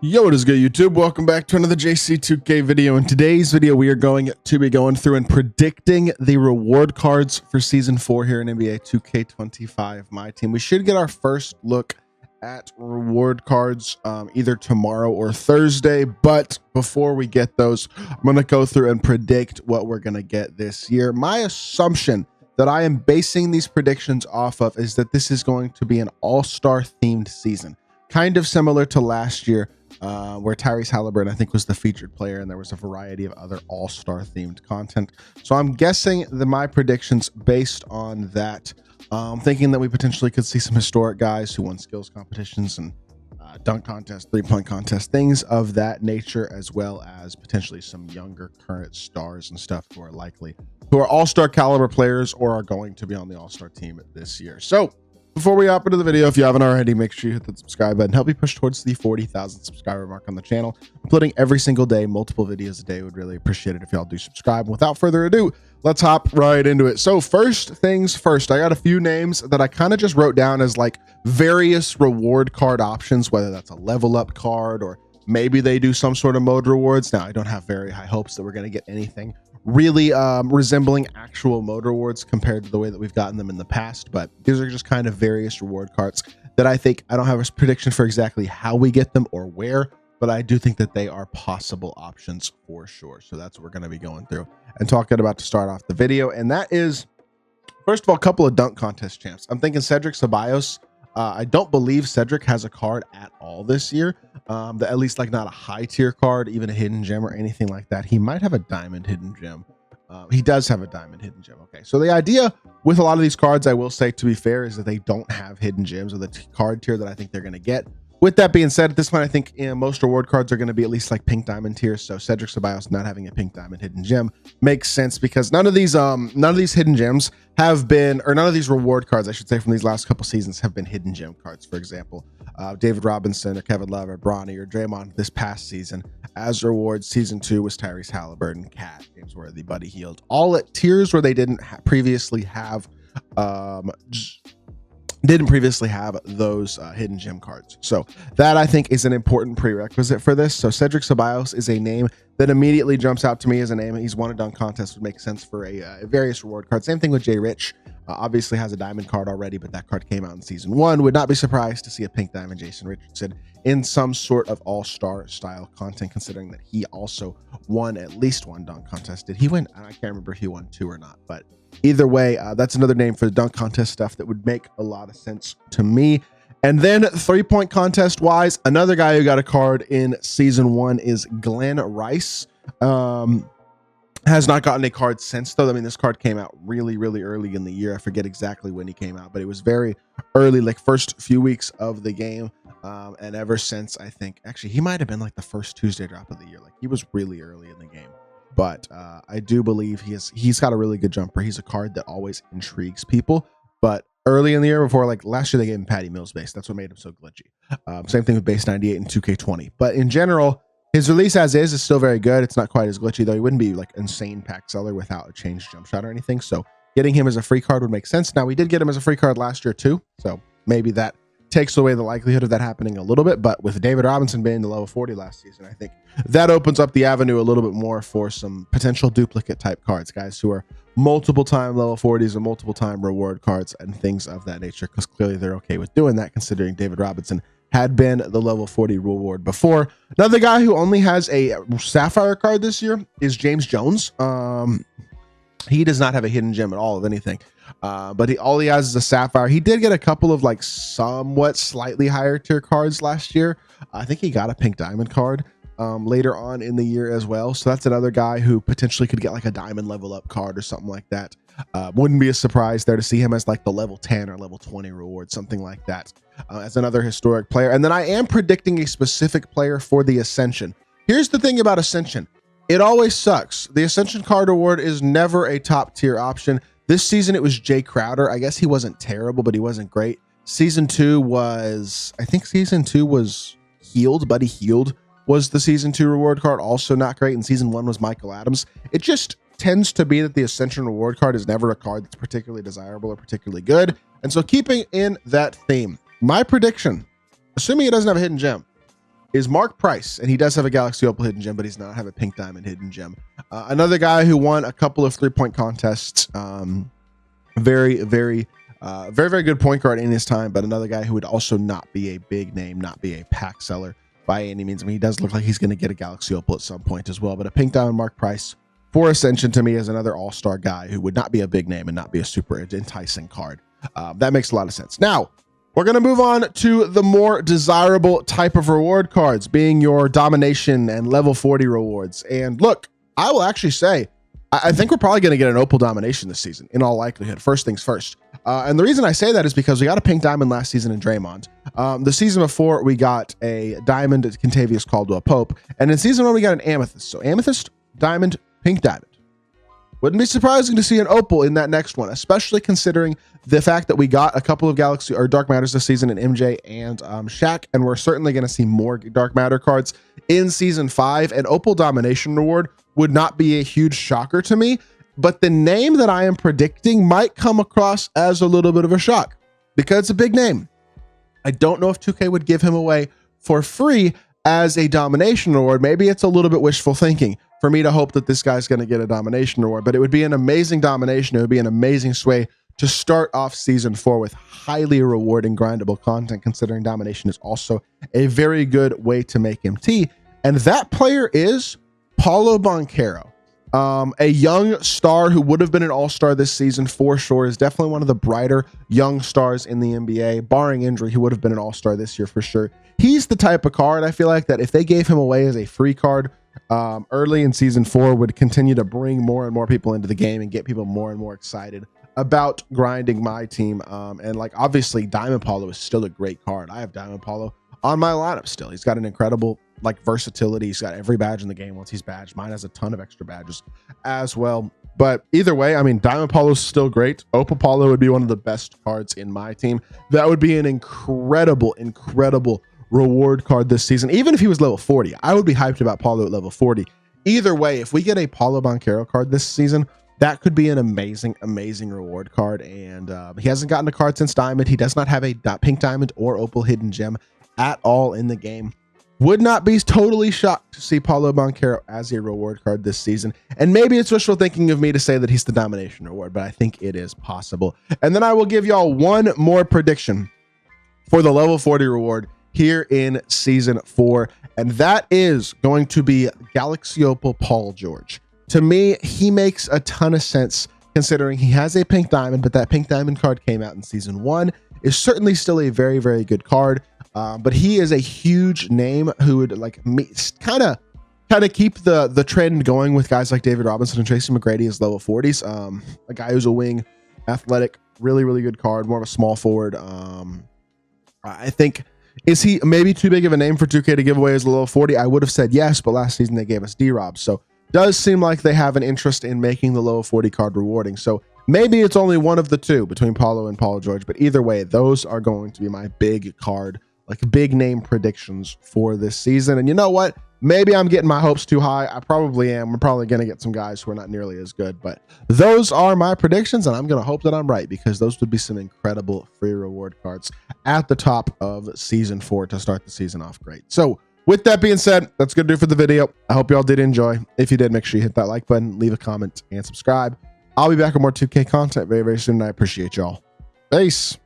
Yo, what is good, YouTube? Welcome back to another JC2K video. In today's video, we are going to be going through and predicting the reward cards for Season 4 here in NBA 2K25 MyTEAM. We should get our first look at reward cards either tomorrow or Thursday, but before we get those, I'm going to go through and predict what we're going to get this year. My assumption that I am basing these predictions off of is that this is going to be an all-star themed season, kind of similar to last year, where Tyrese Halliburton, I think, was the featured player, and there was a variety of other all-star themed content. So I'm guessing that my predictions based on that, thinking that we potentially could see some historic guys who won skills competitions and dunk contests, three-point contests, things of that nature, as well as potentially some younger current stars and stuff who are all-star caliber players or are going to be on the all-star team this year. So before we hop into the video, if you haven't already, make sure you hit the subscribe button. Help me push towards the 40,000 subscriber mark on the channel. Uploading every single day, multiple videos a day. Would really appreciate it if y'all do subscribe. Without further ado, let's hop right into it. So first things first, I got a few names that I kind of just wrote down as like various reward card options, whether that's a level up card or maybe they do some sort of mode rewards. Now, I don't have very high hopes that we're going to get anything really resembling actual mode rewards compared to the way that we've gotten them in the past, but these are just kind of various reward cards that I think, I don't have a prediction for exactly how we get them or where, but I do think that they are possible options for sure. So that's what we're going to be going through and talking about to start off the video. And that is, first of all, a couple of dunk contest champs. I'm thinking Cedric Ceballos. I don't believe Cedric has a card at all this year, at least like not a high tier card, even a hidden gem or anything like that. He might have a diamond hidden gem. He does have a diamond hidden gem. Okay, so the idea with a lot of these cards, I will say, to be fair, is that they don't have hidden gems or the card tier that I think they're going to get. With that being said, at this point, I think most reward cards are going to be at least like pink diamond tiers. So Cedric Ceballos not having a pink diamond hidden gem makes sense because none of these hidden gems have been, or none of these reward cards, I should say, from these last couple seasons have been hidden gem cards. For example, David Robinson or Kevin Love or Bronny or Draymond this past season as rewards. Season 2 was Tyrese Halliburton, Cat, James Worthy, Buddy Hield, all at tiers where they didn't previously have those hidden gem cards. So that, I think, is an important prerequisite for this. So Cedric Ceballos is a name that immediately jumps out to me as a name. He's won a dunk contest, would make sense for a various reward card. Same thing with Jay Rich. Obviously has a diamond card already, but that card came out in season 1. Would not be surprised to see a pink diamond Jason Richardson in some sort of all-star style content, considering that he also won at least one dunk contest. Did he win? I can't remember if he won 2 or not, but either way, that's another name for the dunk contest stuff that would make a lot of sense to me. And then 3-point contest wise, another guy who got a card in season 1 is Glenn Rice. Has not gotten a card since, though. I mean, this card came out really early in the year. I forget exactly when he came out, but it was very early, like first few weeks of the game. And ever since, I think, actually, he might have been like the first Tuesday drop of the year. Like, he was really early in the game. But I do believe he's got a really good jumper. He's a card that always intrigues people. But early in the year, before, like last year, they gave him Patty Mills base. That's what made him so glitchy. Same thing with base 98 and 2K20. But in general, his release as is still very good. It's not quite as glitchy, though. He wouldn't be like insane pack seller without a changed jump shot or anything. So getting him as a free card would make sense. Now, we did get him as a free card last year too. So maybe that takes away the likelihood of that happening a little bit. But with David Robinson being the level 40 last season, I think that opens up the avenue a little bit more for some potential duplicate type cards, guys who are multiple time level 40s or multiple time reward cards and things of that nature, because clearly they're okay with doing that, considering David Robinson had been the level 40 reward before. Another guy who only has a Sapphire card this year is James Jones. He does not have a hidden gem at all of anything, but all he has is a Sapphire. He did get a couple of like somewhat slightly higher tier cards last year. I think he got a pink diamond card later on in the year as well. So that's another guy who potentially could get like a diamond level up card or something like that. Wouldn't be a surprise there to see him as like the level 10 or level 20 reward, something like that, as another historic player. And then I am predicting a specific player for the Ascension. Here's the thing about Ascension. It always sucks. The Ascension card award is never a top tier option. This season, it was Jay Crowder. I guess he wasn't terrible, but he wasn't great. Season 2 was, I think season 2 was Healed. Buddy Healed was the season 2 reward card. Also not great. And season 1 was Michael Adams. It just tends to be that the Ascension reward card is never a card that's particularly desirable or particularly good. And so keeping in that theme, my prediction, assuming it doesn't have a hidden gem, is Mark Price, and he does have a Galaxy Opal hidden gem, but he's not have a pink diamond hidden gem. Another guy who won a couple of 3-point contests. Very good point guard in his time, but another guy who would also not be a big name, not be a pack seller by any means. I mean, he does look like he's going to get a Galaxy Opal at some point as well, but a pink diamond Mark Price for Ascension to me is another all-star guy who would not be a big name and not be a super enticing card. That makes a lot of sense. Now, we're going to move on to the more desirable type of reward cards, being your domination and level 40 rewards. And look, I will actually say, I think we're probably going to get an Opal domination this season, in all likelihood. First things first. And the reason I say that is because we got a pink diamond last season in Draymond. The season before, we got a diamond Contavious Caldwell Pope. And in season 1, we got an amethyst. So amethyst, diamond, pink diamond. Wouldn't be surprising to see an Opal in that next one, especially considering the fact that we got a couple of Galaxy or Dark Matters this season in MJ and Shaq, and we're certainly going to see more Dark Matter cards in season 5. An Opal domination reward would not be a huge shocker to me, but the name that I am predicting might come across as a little bit of a shock because it's a big name. I don't know if 2K would give him away for free as a domination award. Maybe it's a little bit wishful thinking for me to hope that this guy's going to get a domination award, but it would be an amazing domination. It would be an amazing sway to start off season 4 with highly rewarding grindable content, considering domination is also a very good way to make MT. And that player is Paulo Banchero, a young star who would have been an all-star this season for sure, is definitely one of the brighter young stars in the NBA. Barring injury, he would have been an all-star this year for sure. He's the type of card I feel like that if they gave him away as a free card early in season 4 would continue to bring more and more people into the game and get people more and more excited about grinding MyTEAM. And like, obviously Diamond Paulo is still a great card. I have Diamond Paulo on my lineup still. He's got an incredible like versatility. He's got every badge in the game once he's badged. Mine has a ton of extra badges as well. But either way, I mean, Diamond Paulo is still great. Opal Paulo would be one of the best cards in MyTEAM. That would be an incredible reward card this season. Even if he was level 40, I would be hyped about Paulo at level 40. Either way, if we get a Paulo Banchero card this season, that could be an amazing reward card. And he hasn't gotten a card since Diamond. He does not have a pink diamond or Opal hidden gem at all in the game. Would not be totally shocked to see Paulo Banchero as a reward card this season. And maybe it's wishful thinking of me to say that he's the domination reward, but I think it is possible. And then I will give y'all one more prediction for the level 40 reward here in season 4. And that is going to be Galaxy Opal Paul George. To me, he makes a ton of sense considering he has a pink diamond, but that pink diamond card came out in season 1. Is certainly still a very good card. But he is a huge name who would like kind of keep the trend going with guys like David Robinson and Tracy McGrady as level 40s. A guy who's a wing, athletic, really good card, more of a small forward. I think, is he maybe too big of a name for 2K to give away as a level 40? I would have said yes, but last season they gave us D-Rob. So does seem like they have an interest in making the level 40 card rewarding. So maybe it's only one of the two between Paulo and Paul George, but either way, those are going to be my big card, like big name predictions for this season. And you know what? Maybe I'm getting my hopes too high. I probably am. We're probably going to get some guys who are not nearly as good, but those are my predictions, and I'm going to hope that I'm right because those would be some incredible free reward cards at the top of season 4 to start the season off great. So with that being said, that's going to do it for the video. I hope y'all did enjoy. If you did, make sure you hit that like button, leave a comment, and subscribe. I'll be back with more 2K content very soon, and I appreciate y'all. Peace.